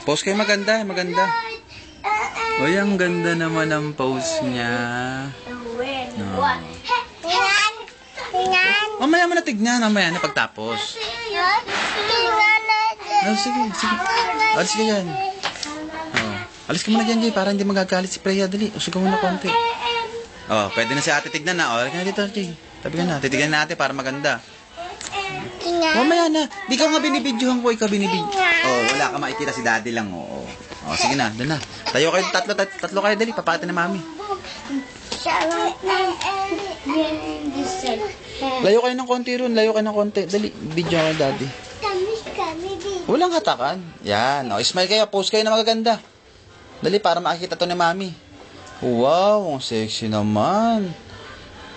Post kayo maganda, maganda. Uy, ang ganda naman ang post niya. No. Mamaya mo na tignan, mamaya na pagtapos. Oh, sige, sige. Alis ka dyan. Oh. Alis ka muna dyan, Jay, para hindi magagalit si Freya. Dali, usog ka muna konti. Oh, pwede na si ate tignan na. Oh, halika na dito, Jay. Tabi ka na, titignan natin para maganda. Mamaya na. Di ka nga binibidyohan ko, ikaw binibidyo. Oh, wala ka makikita si daddy lang. Oh, oh sige na, doon na. Tayo kayo, tatlo kayo, dali. Papati na mami. Layo kayo ng konti ron, layo kayo ng konti. Dali, video kayo daddy. Walang hatakan. Yan. O, smile kayo, post kayo na magaganda. Dali, para makikita to ni mami. Wow, ang sexy naman.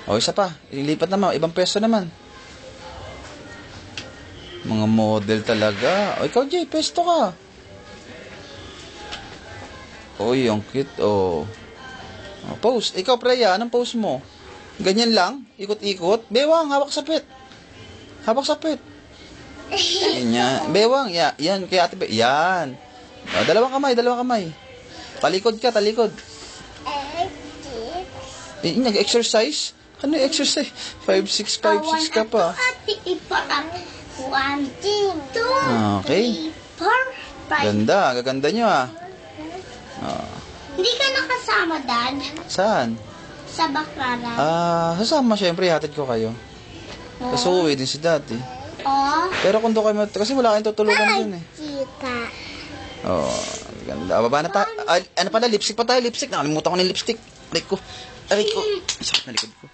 O, isa pa. Ilipat naman, ibang pwesto naman. Mga model talaga. O, ikaw, Jay, pwesto ka. Uy, ang cute, oh. O, post. Ikaw, Freya, anong post mo? Ganyan lang? Ikot-ikot? Bewang, hawak sa pet. Hawak sa pet. Yan. Bewang, yan. Kaya ate, yan. O, dalawang kamay. Talikod ka, talikod. Nag-exercise? Ano yung exercise? 5'6", 5'6" ka pa. 1, 2, 3, Okay. 4, 5. Ganda, gaganda nyo ah. Oh. Hindi ka nakasama, Dad? Saan? Sa Baclaran. Sasama syempre, hatid ko kayo. Kasi uuwi din si daddy. Oh. Pero kung doon kayo, kasi wala kayong tutulugan din eh. Chika. Oh, ganda. Baba na tayo. Ano pala, lipstick pa tayo, lipstick. Nakalimutan ko ng lipstick. Aray ko. Sakit na likod ko.